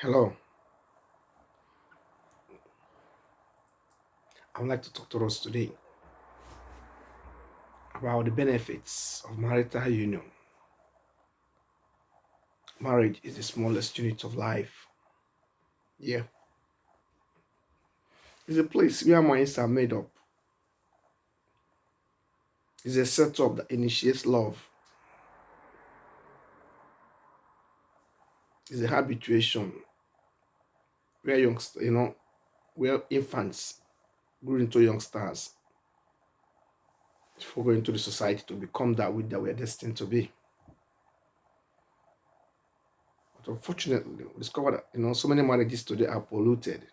Hello, I would like to talk to us today about the benefits of marital union. Marriage is the smallest unit of life. Yeah, it's a place where minds are made up. It's a setup that initiates love. It's a habituation where where infants grow into youngsters before going to the society to become that which that we are destined to be. But unfortunately, we discover that so many marriages today are polluted.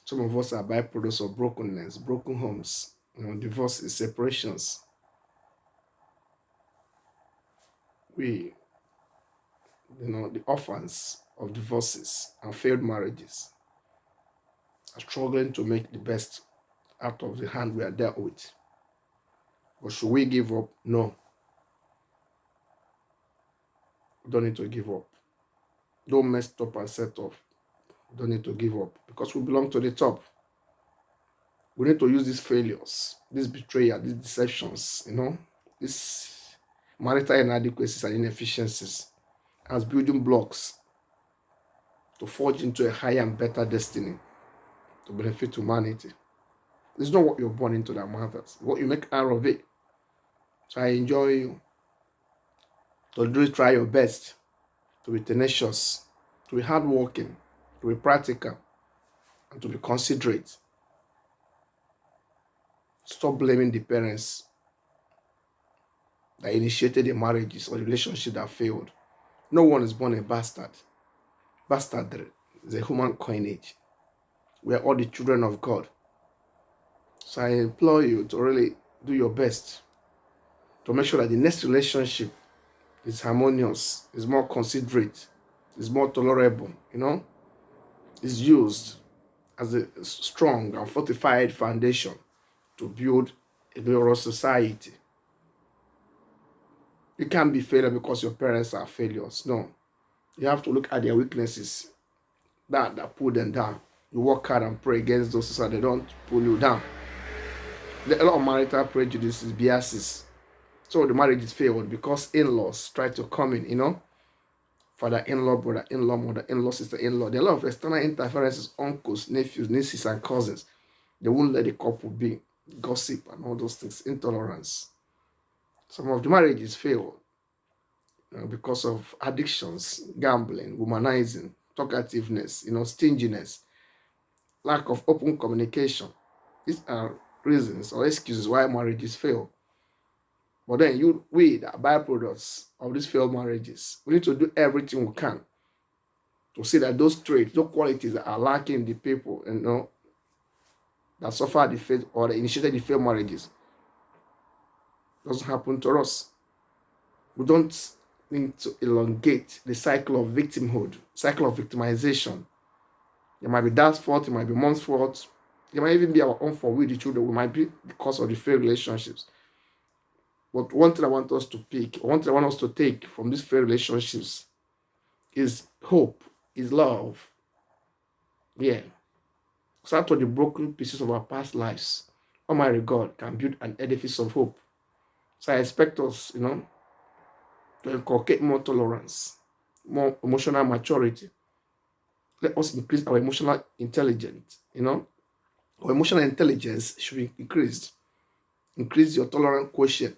Some of us are byproducts of brokenness, broken homes, divorces, separations. We, the orphans of divorces and failed marriages are struggling to make the best out of the hand we are dealt with. But should we give up? No, we don't need to give up. Don't mess up and set off. We don't need to give up because we belong to the top. We need to use these failures, this betrayal, these deceptions, these marital inadequacies and inefficiencies as building blocks to forge into a higher and better destiny to benefit humanity. It's not what you're born into that matters, what you make out of it. So I enjoy you to do try your best, to be tenacious, to be hardworking, to be practical, and to be considerate. Stop blaming the parents that initiated the marriages or the relationship that failed. No one is born a bastard. Bastard is a human coinage. We are all the children of God. So I implore you to really do your best to make sure that the next relationship is harmonious, is more considerate, is more tolerable, is used as a strong and fortified foundation to build a glorious society. You can't be failure because your parents are failures. No. You have to look at their weaknesses that pull them down. You work hard and pray against those so they don't pull you down. A lot of marital prejudices, biases. So the marriage is failed because in-laws try to come in, father-in-law, brother-in-law, mother-in-law, sister-in-law. There are a lot of external interferences, uncles, nephews, nieces, and cousins. They won't let the couple be. Gossip and all those things, intolerance. Some of the marriages fail because of addictions, gambling, womanizing, talkativeness, stinginess, lack of open communication. These are reasons or excuses why marriages fail. But then we, the byproducts of these failed marriages, we need to do everything we can to see that those traits, those qualities that are lacking in the people, that suffer the failed or that initiated the failed marriages, doesn't happen to us. We don't need to elongate the cycle of victimhood, cycle of victimization. It might be dad's fault, it might be mom's fault, it might even be our own fault with the children. We might be because of the failed relationships. But one thing I want us to pick, one thing I want us to take from these failed relationships is hope, is love. Yeah. Start with the broken pieces of our past lives. Almighty God can build an edifice of hope. So I expect us, to inculcate more tolerance, more emotional maturity. Let us increase our emotional intelligence, Our emotional intelligence should be increased. Increase your tolerant quotient.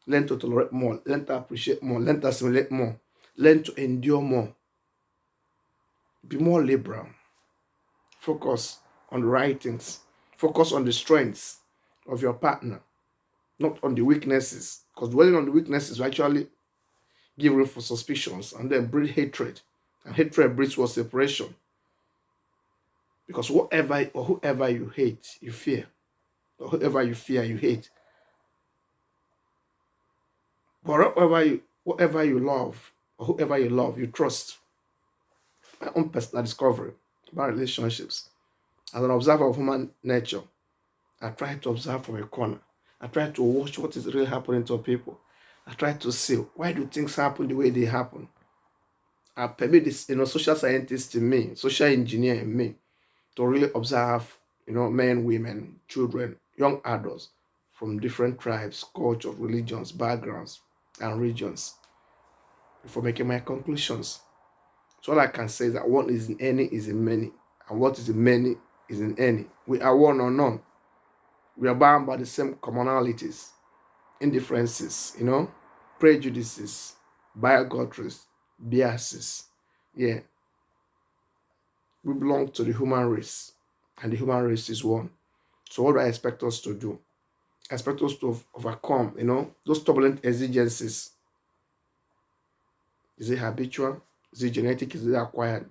Learn to tolerate more. Learn to appreciate more. Learn to assimilate more. Learn to endure more. Be more liberal. Focus on the right things. Focus on the strengths of your partner, not on the weaknesses. Because dwelling on the weaknesses will actually give room for suspicions and then breed hatred. And hatred breeds for separation. Because whatever or whoever you hate, you fear. Or whoever you fear, you hate. But whatever you love, or whoever you love, you trust. My own personal discovery about relationships. As an observer of human nature, I try to observe from a corner. I try to watch what is really happening to people. I try to see why do things happen the way they happen. permit this, social scientist in me, social engineer in me, to really observe, men, women, children, young adults from different tribes, cultures, religions, backgrounds, and regions before making my conclusions. So all I can say is that one is in any is in many, and what is in many is in any. We are one or none. We are bound by the same commonalities, indifferences, prejudices, bigotries, biases. Yeah, we belong to the human race, and the human race is one. So what do I expect us to do? I expect us to overcome, those turbulent exigencies. Is it habitual? Is it genetic? Is it acquired?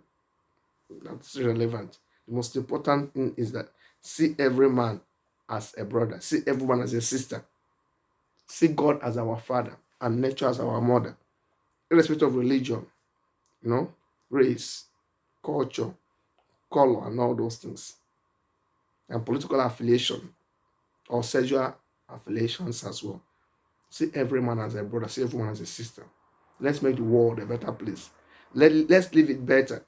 That's irrelevant. The most important thing is that see every man as a brother, see everyone as a sister, see God as our father and nature as our mother, irrespective of religion, you know, race, culture, color, and all those things, and political affiliation or sexual affiliations as well. See every man as a brother, see everyone as a sister. Let's make the world a better place. Let's live it better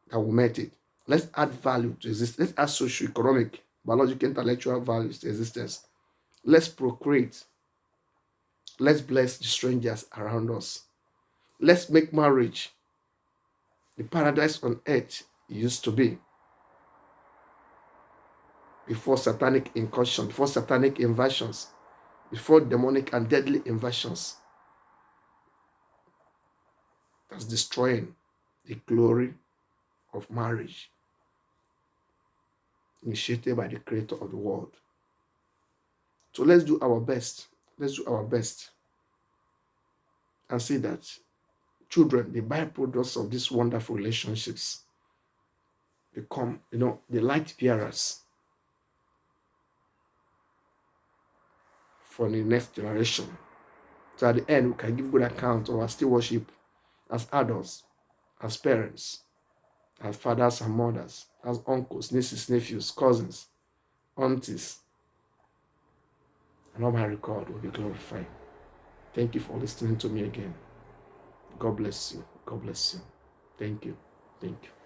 than we met it. Let's add value to existence. Let's add socio-economic, biological, intellectual values to existence. Let's procreate. Let's bless the strangers around us. Let's make marriage the paradise on earth it used to be before satanic incursion, before satanic invasions, before demonic and deadly invasions that's destroying the glory of marriage initiated by the creator of the world. So let's do our best. Let's do our best and see that children, the byproducts of these wonderful relationships, become, the light bearers for the next generation. So at the end, we can give good account of our stewardship as adults, as parents, as fathers and mothers, as uncles, nieces, nephews, cousins, aunties, and all my record will be glorified. Thank you for listening to me again. God bless you. God bless you. Thank you. Thank you.